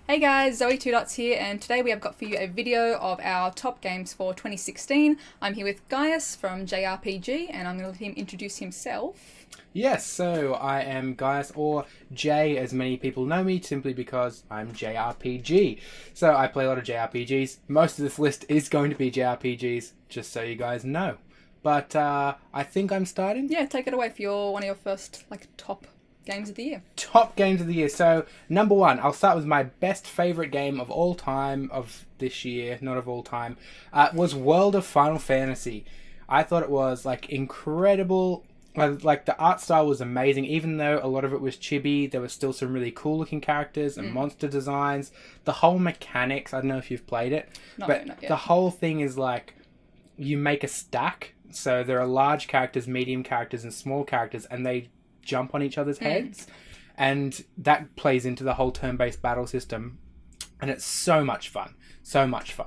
Hey guys, ZoëTwoDots here, and today we have got for you a video of our top games for 2016. I'm here with Gaius from JRPG, and I'm going to let him introduce himself. Yes, so I am Gaius, or Jay as many people know me, simply because I'm JRPG. So I play a lot of JRPGs. Most of this list is going to be JRPGs, just so you guys know. But I think I'm starting. Yeah, take it away for one of your first top games of the year. Top games of the year. So, number one, I'll start with my best favourite game of all time, of this year, not of all time, was World of Final Fantasy. I thought it was, incredible. The art style was amazing, even though a lot of it was chibi. There was still some really cool looking characters and monster designs. The whole mechanics, I don't know if you've played it, but not yet. The whole thing is you make a stack. So there are large characters, medium characters, and small characters, and they jump on each other's heads, and that plays into the whole turn-based battle system, and it's so much fun.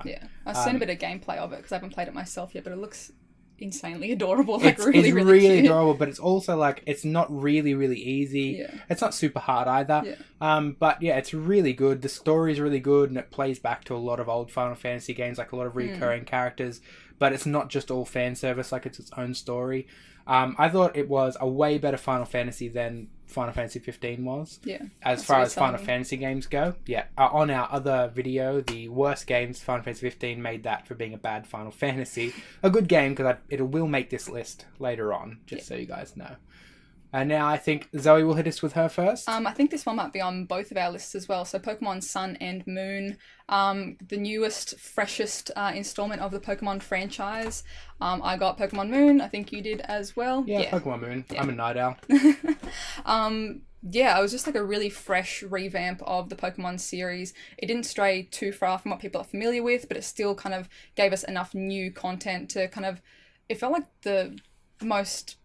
Yeah, I've seen a bit of gameplay of it because I haven't played it myself yet, but it looks insanely adorable. It's really really cute. adorable, but it's also it's not really easy. Yeah. It's not super hard either. Yeah. But yeah, it's really good. The story's really good, and it plays back to a lot of old Final Fantasy games, like a lot of recurring characters, but it's not just all fan service, it's its own story. I thought it was a way better Final Fantasy than Final Fantasy 15 was. Yeah. As far as Final Fantasy games go. Yeah. On our other video, the worst games, Final Fantasy 15 made that for being a bad Final Fantasy. A good game, because it will make this list later on, just so you guys know. And now I think Zoe will hit us with her first. I think this one might be on both of our lists as well. So Pokemon Sun and Moon, the newest, freshest installment of the Pokemon franchise. I got Pokemon Moon. I think you did as well. Yeah. Pokemon Moon. Yeah. I'm a night owl. Yeah, it was just a really fresh revamp of the Pokemon series. It didn't stray too far from what people are familiar with, but it still kind of gave us enough new content to it felt like the most...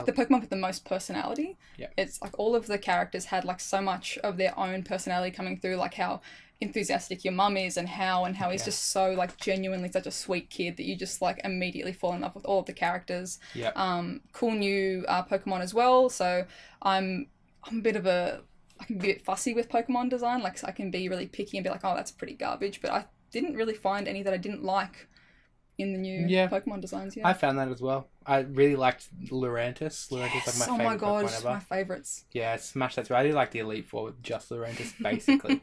the Pokemon with the most personality. Yeah. It's all of the characters had so much of their own personality coming through, how enthusiastic your mum is and how he's just so genuinely such a sweet kid that you just immediately fall in love with all of the characters. Yeah. Cool new Pokemon as well. So I'm a bit of I can be a bit fussy with Pokemon design. I can be really picky and be oh, that's pretty garbage, but I didn't really find any that I didn't like in the new Pokemon designs. Yeah, I found that as well. I really liked Lurantis. Lurantis is my favorite. Oh my god, Pokemon ever. my favorites. Yeah, smash that too. I do like the Elite Four with just Lurantis, basically.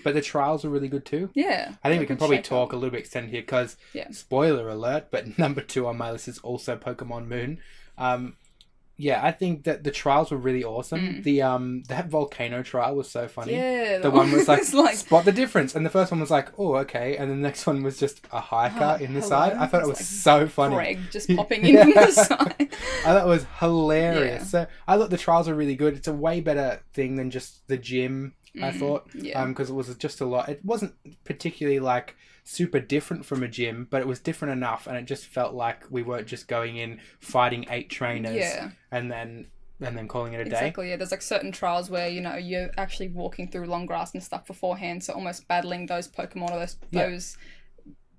But the trials were really good too. Yeah. I think we can probably talk a little bit extended here because, spoiler alert, but number 2 on my list is also Pokemon Moon. Yeah, I think that the trials were really awesome. That volcano trial was so funny. Yeah. The one was spot the difference. And the first one was oh, okay. And the next one was just a hiker in the side. I thought it was so funny. Greg just popping in from the side. I thought it was hilarious. Yeah. So I thought the trials were really good. It's a way better thing than just the gym, I thought. Yeah. Because it was just a lot. It wasn't particularly super different from a gym, but it was different enough, and it just felt like we weren't just going in fighting 8 trainers and then calling it a day. Exactly, yeah. There's certain trials where you're actually walking through long grass and stuff beforehand, so almost battling those Pokemon or those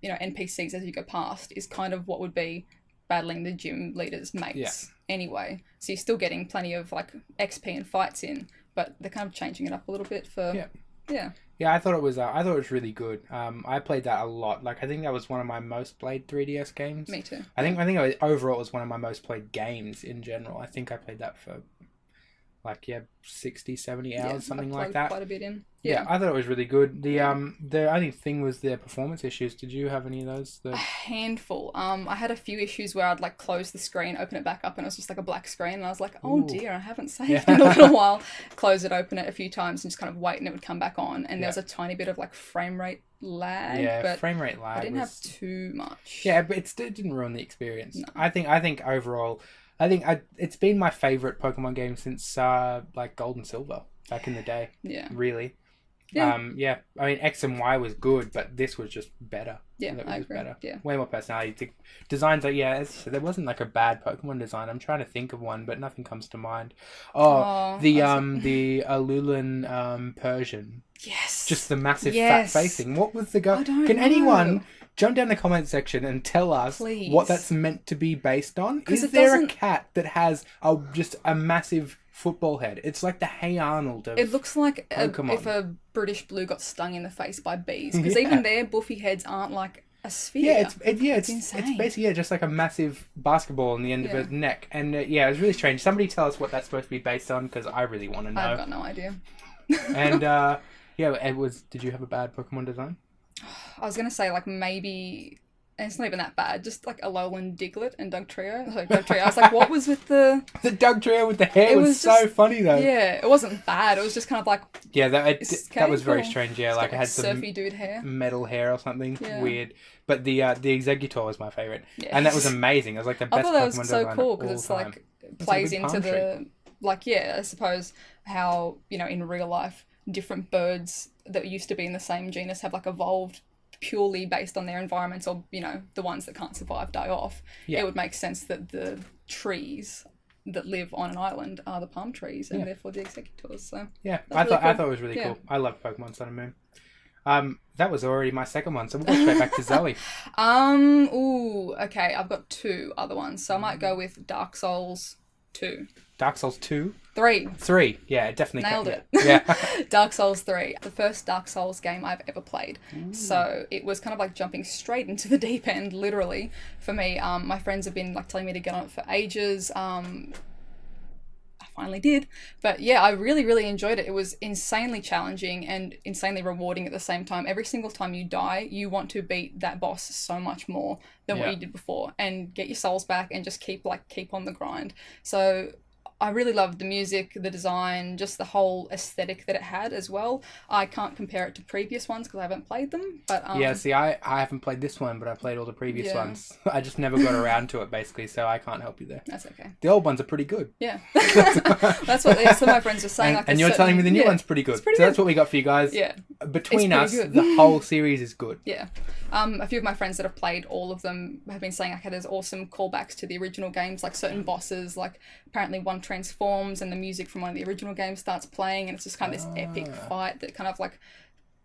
NPCs as you go past is kind of what would be battling the gym leaders' mates anyway. So you're still getting plenty of XP and fights in, but they're kind of changing it up a little bit for Yeah, I thought it was really good. I played that a lot. I think that was one of my most played 3DS games. Me too. I think overall it was one of my most played games in general. I think I played that for 60, 70 hours, something like that. Quite a bit in. Yeah, I thought it was really good. The only thing was the performance issues. Did you have any of those? A handful. I had a few issues where I'd close the screen, open it back up, and it was just a black screen, and I was oh dear, I haven't saved in a little while. Close it, open it a few times, and just kind of wait, and it would come back on. And there was a tiny bit of frame rate lag. Yeah, but frame rate lag. I didn't have too much. Yeah, but it didn't ruin the experience. No. I think overall, it's been my favorite Pokemon game since Gold and Silver back in the day. Yeah. Really. Yeah. I mean, X and Y was good, but this was just better. Yeah, it I was agree. better. Yeah. Way more personality. The designs there wasn't a bad Pokemon design. I'm trying to think of one, but nothing comes to mind. The Ahlul Persian. Yes. Just the massive fat facing. What was the go? Can know. anyone jump down the comment section and tell us what that's meant to be based on? Is there a cat that has just a massive football head. It's like the Hey Arnold of It looks like Pokemon. if a British blue got stung in the face by bees, because even their buffy heads aren't like a sphere. It's insane. basically just like a massive basketball on the end of a neck, and it was really strange. Somebody tell us what that's supposed to be based on, because I really want to know. I've got no idea. And it was. Did you have a bad Pokemon design? I was gonna say like maybe. And it's not even that bad. Just like Alolan Diglett and Dugtrio. Sorry, Dugtrio. I was like, what was with the... The Dugtrio with the hair was so funny, though. Yeah, it wasn't bad. It was just kind of like... Yeah, that was very strange, yeah. Like, it had some surfy dude hair. Metal hair or something. Yeah. Weird. But the Exeggutor was my favourite. Yes. And that was amazing. It was like the best Pokemon design I thought that was so cool, because it's time. like... plays into the... Like, yeah, I suppose how, in real life, different birds that used to be in the same genus have, like, evolved purely based on their environments, or the ones that can't survive die off. It would make sense that the trees that live on an island are the palm trees, and therefore the Exeggutors. So I thought it was really cool. I love Pokemon Sun and Moon. That was already my second one, so we'll go straight back to Zoe. Okay, I've got two other ones, so I might go with Dark Souls 2. Dark Souls 2? 3. Yeah, definitely. Nailed it. Yeah. Dark Souls 3. The first Dark Souls game I've ever played. Ooh. So it was kind of like jumping straight into the deep end, literally, for me. My friends have been like telling me to get on it for ages. I finally did. But yeah, I really, really enjoyed it. It was insanely challenging and insanely rewarding at the same time. Every single time you die, you want to beat that boss so much more than what you did before, and get your souls back and just keep on the grind. So I really loved the music, the design, just the whole aesthetic that it had as well. I can't compare it to previous ones because I haven't played them. But see, I haven't played this one, but I played all the previous ones. I just never got around to it, basically, so I can't help you there. That's okay. The old ones are pretty good. Yeah. That's what some of my friends were saying. And you're telling me the new one's pretty good. So that's what we got for you guys. Yeah. Between us, the whole series is good. Yeah. A few of my friends that have played all of them have been saying, okay, there's awesome callbacks to the original games, like certain bosses, like apparently one transforms and the music from one of the original games starts playing, and it's just kind of this epic fight that kind of like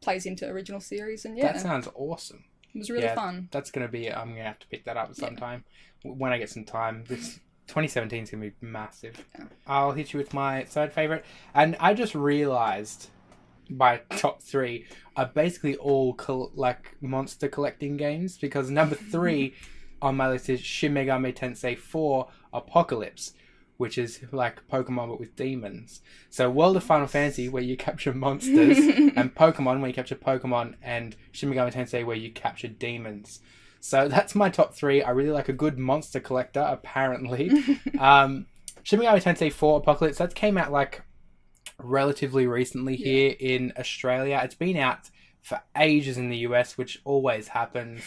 plays into original series. And that sounds awesome. It was really fun. That's going to be, I'm going to have to pick that up sometime when I get some time. This 2017 is going to be massive. Yeah. I'll hit you with my third favourite. And I just realised my top 3 are basically all monster collecting games, because number 3 on my list is Shin Megami Tensei 4 Apocalypse, which is like Pokemon but with demons. So World of Final Fantasy, where you capture monsters, and Pokemon, where you capture Pokemon, and Shin Megami Tensei, where you capture demons. So that's my top 3. I really like a good monster collector, apparently. Shin Megami Tensei 4 Apocalypse, that came out like relatively recently here in Australia. It's been out for ages in the US, which always happens.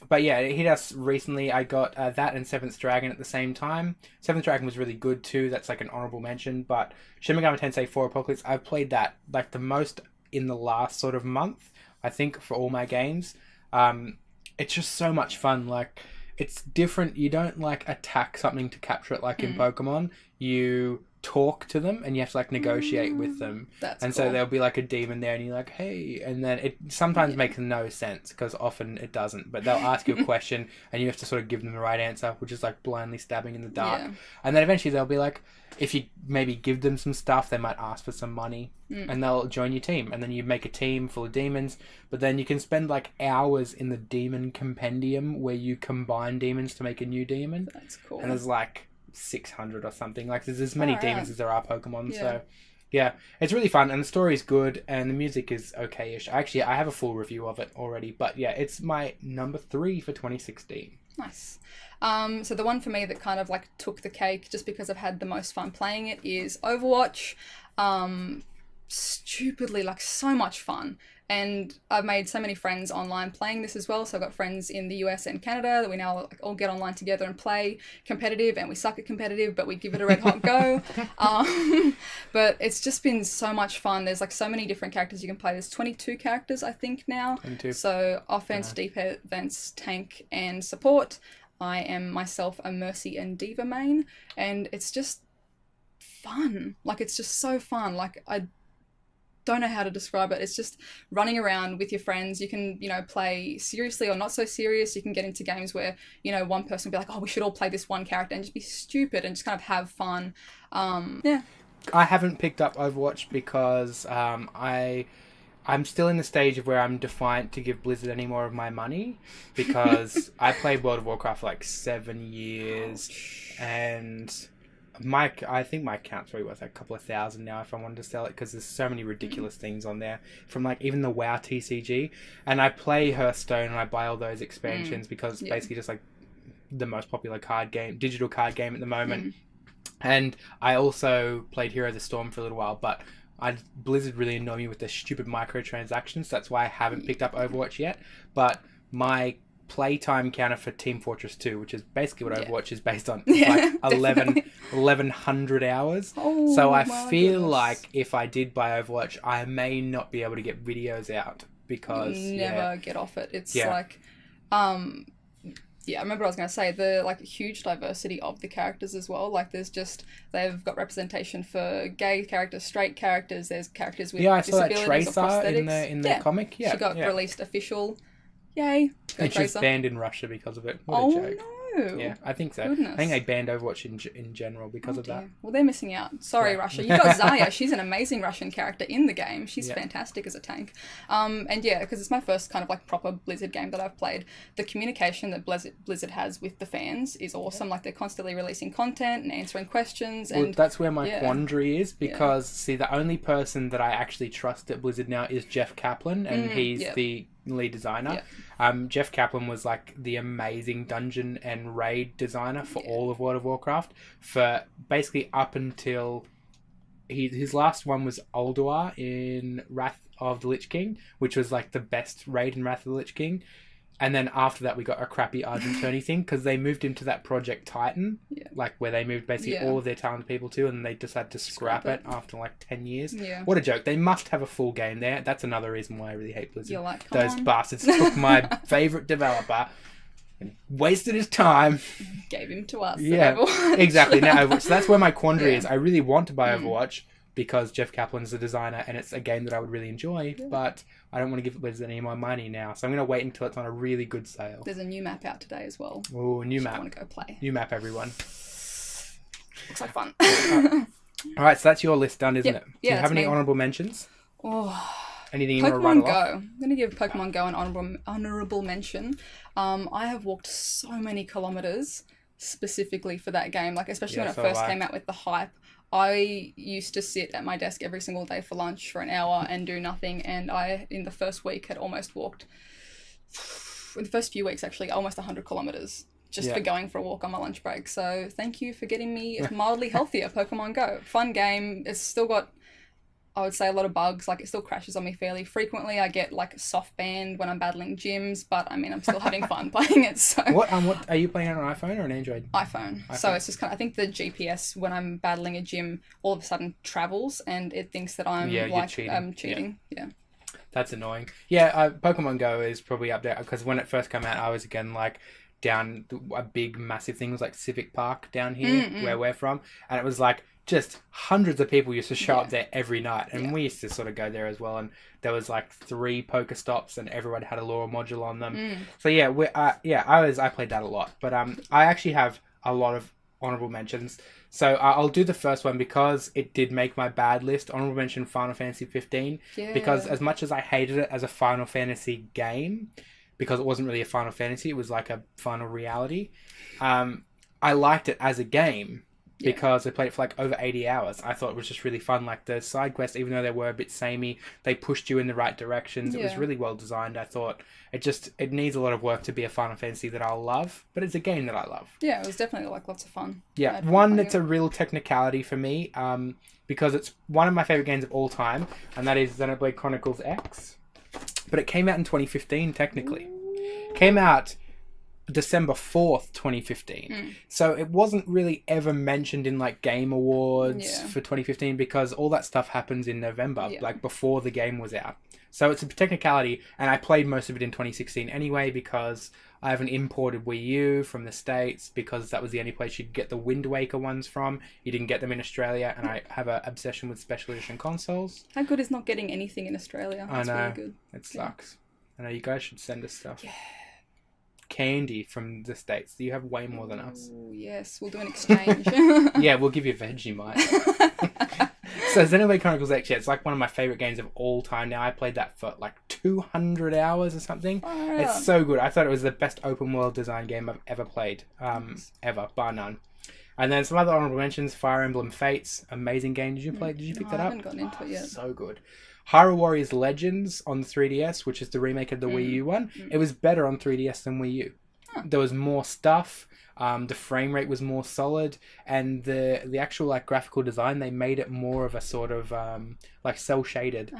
But yeah, it hit us recently. I got that and Seventh Dragon at the same time. Seventh Dragon was really good too. That's like an honorable mention. But Shin Megami Tensei 4 Apocalypse, I've played that like the most in the last sort of month, I think, for all my games. It's just so much fun. Like, it's different. You don't like attack something to capture it like in Pokemon. You talk to them and you have to like negotiate with them. That's and cool. So there'll be like a demon there and you're like, hey, and then it sometimes makes no sense because often it doesn't, but they'll ask you a question and you have to sort of give them the right answer, which is like blindly stabbing in the dark. And then eventually they'll be like, if you maybe give them some stuff, they might ask for some money and they'll join your team, and then you make a team full of demons. But then you can spend like hours in the demon compendium where you combine demons to make a new demon. That's cool. And there's like 600 or something. Like, there's as many demons as there are Pokemon. So yeah, it's really fun, and the story's good, and the music is okay-ish. Actually, I have a full review of it already, but yeah, it's my number 3 for 2016. Nice. So the one for me that kind of like took the cake, just because I've had the most fun playing it, is Overwatch. Stupidly, like, so much fun. And I've made so many friends online playing this as well. So I've got friends in the US and Canada that we now like, all get online together and play competitive, and we suck at competitive, but we give it a red hot go. But it's just been so much fun. There's like so many different characters you can play. There's 22 characters, I think, now. 22. So offense, defense, tank, and support. I am myself a Mercy and Diva main, and it's just fun. Like, it's just so fun. Like, don't know how to describe it. It's just running around with your friends. You can, you know, play seriously or not so serious. You can get into games where, you know, one person will be like, oh, we should all play this one character, and just be stupid and just kind of have fun. Yeah. I haven't picked up Overwatch because I'm still in the stage of where I'm defiant to give Blizzard any more of my money, because I played World of Warcraft for like 7 years, and I think my account's probably worth like a couple of thousand now if I wanted to sell it, because there's so many ridiculous things on there, from like even the WoW TCG, and I play Hearthstone and I buy all those expansions because it's basically just like the most popular digital card game at the moment. And I also played Hero of the Storm for a little while, but Blizzard really annoy me with their stupid microtransactions. That's why I haven't picked up Overwatch yet. But my playtime counter for Team Fortress 2, which is basically what Overwatch is based on, like 1100 hours. Oh, so I feel like if I did buy Overwatch, I may not be able to get videos out because never get off it. It's like I remember what I was going to say, the like huge diversity of the characters as well. Like they've got representation for gay characters, straight characters. There's characters with I saw that disabilities or Tracer prosthetics. in the comic. Yeah, she got released official. Yay! And she's banned in Russia because of it. What a joke. No. Yeah, I think so. Goodness. I think they banned Overwatch in general because of that. Well, they're missing out. Sorry, Russia. You got Zaya. She's an amazing Russian character in the game. She's fantastic as a tank. And because it's my first kind of like proper Blizzard game that I've played, the communication that Blizzard has with the fans is awesome. Like, they're constantly releasing content and answering questions. And that's where my quandary is, because see, the only person that I actually trust at Blizzard now is Jeff Kaplan, and he's the lead designer. Jeff Kaplan was like the amazing dungeon and raid designer for all of World of Warcraft for basically up until his last one was Ulduar in Wrath of the Lich King, which was like the best raid in Wrath of the Lich King. And then after that, we got a crappy Argent Tourney thing, because they moved him to that Project Titan, like where they moved basically all of their talented people to, and they decided to scrap it after like 10 years. What a joke. They must have a full game there. That's another reason why I really hate Blizzard. You're like, those bastards took my favourite developer and wasted his time. Gave him to us. Yeah, exactly. Now, so that's where my quandary is. I really want to buy Overwatch, because Jeff Kaplan's the designer and it's a game that I would really enjoy, but I don't want to give Blizzard any more money now. So I'm going to wait until it's on a really good sale. There's a new map out today as well. Oh, new map. I want to go play. New map, everyone. Looks like fun. All right, so that's your list done, isn't it? Do you have any me. honourable mentions? Oh, anything you want to rattle off? I'm going to give Pokemon Go an honourable mention. I have walked so many kilometres specifically for that game, like especially when it first came out with the hype. I used to sit at my desk every single day for lunch for an hour and do nothing, and I, in the first week, had almost walked, in the first few weeks actually, almost 100 kilometres just for going for a walk on my lunch break. So thank you for getting me mildly healthier. Pokemon Go. Fun game. It's still got, I would say, a lot of bugs. Like, it still crashes on me fairly frequently. I get like soft banned when I'm battling gyms, but I mean, I'm still having fun playing it. So what are you playing on an iPhone or an Android? iPhone. So it's just kind of, I think the GPS when I'm battling a gym all of a sudden travels and it thinks that I'm cheating. Yeah. That's annoying. Yeah, Pokemon Go is probably up there, because when it first came out, I was again like down a big massive thing was like Civic Park down here where we're from, and it was like just hundreds of people used to show up there every night, and we used to sort of go there as well, and there was like 3 Pokestops and everyone had a Laura module on them. So I played that a lot, but I actually have a lot of honorable mentions. So I'll do the first one because it did make my bad list. Honorable mention Final Fantasy 15, because as much as I hated it as a Final Fantasy game, because it wasn't really a Final Fantasy, it was like a Final Reality, I liked it as a game. Because I played it for like over 80 hours. I thought it was just really fun. Like the side quests, even though they were a bit samey, they pushed you in the right directions. It was really well designed. I thought it needs a lot of work to be a Final Fantasy that I'll love, but it's a game that I love. Yeah, it was definitely like lots of fun. Yeah, one that's a real technicality for me, because it's one of my favorite games of all time, and that is Xenoblade Chronicles X. But it came out in 2015, technically. Came out December 4th, 2015. So it wasn't really ever mentioned in like Game Awards for 2015 because all that stuff happens in November, like before the game was out. So it's a technicality, and I played most of it in 2016 anyway because I have an imported Wii U from the States because that was the only place you'd get the Wind Waker ones from. You didn't get them in Australia, and I have an obsession with special edition consoles. How good is not getting anything in Australia? That's I know. really good. It sucks. I know, you guys should send us stuff. Yeah. Candy from the States. You have way more than us. Ooh, yes, we'll do an exchange. Yeah, we'll give you Vegemite. So Xenoblade Chronicles X, it's like one of my favourite games of all time now. I played that for like 200 hours or something. Oh, yeah. It's so good. I thought it was the best open world design game I've ever played. Ever, bar none. And then some other honourable mentions, Fire Emblem Fates, amazing game. Did you play? Did you pick that up? I haven't gotten into it yet. So good. Hyrule Warriors Legends on the 3DS, which is the remake of the Wii U one. It was better on 3DS than Wii U. There was more stuff. The frame rate was more solid, and the actual like graphical design, they made it more of a sort of like cell shaded,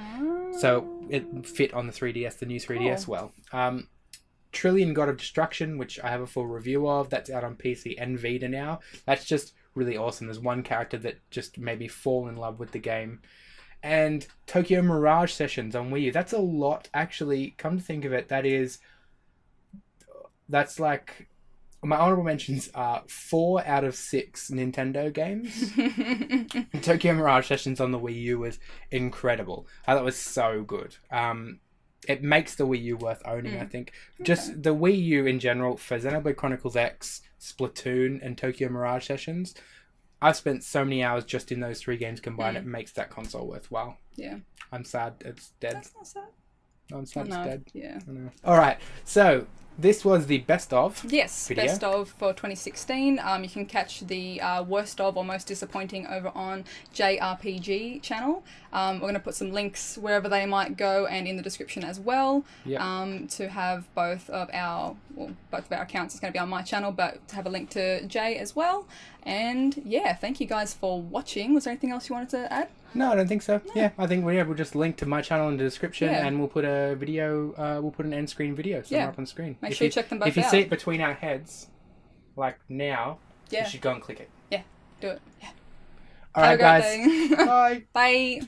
so it fit on the 3DS, the new 3DS well. Trillion God of Destruction, which I have a full review of, that's out on PC and Vita now. That's just really awesome. There's one character that just made me fall in love with the game. And Tokyo Mirage Sessions on Wii U. That's a lot, actually. Come to think of it, that's like... My honorable mentions are 4 out of 6 Nintendo games. Tokyo Mirage Sessions on the Wii U was incredible. I thought it was so good. It makes the Wii U worth owning, I think. Just the Wii U in general, for Xenoblade Chronicles X, Splatoon, and Tokyo Mirage Sessions, I've spent so many hours just in those 3 games combined. It makes that console worthwhile. Yeah. I'm sad it's dead. That's not sad. No, I'm sad it's dead. Yeah. I know. All right, so... This was the best of video. Best of for 2016. You can catch the worst of or most disappointing over on JRPG channel. We're going to put some links wherever they might go and in the description as well. To have both of our accounts. It's going to be on my channel, but to have a link to Jay as well. And yeah, thank you guys for watching. Was there anything else you wanted to add? No, I don't think so. No. Yeah, I think we'll just link to my channel in the description, and we'll put a video. We'll put an end screen video somewhere up on the screen. Make sure you check them both out. If you see it between our heads, like now, you should go and click it. Yeah, do it. Yeah. All right, guys. Bye. Bye.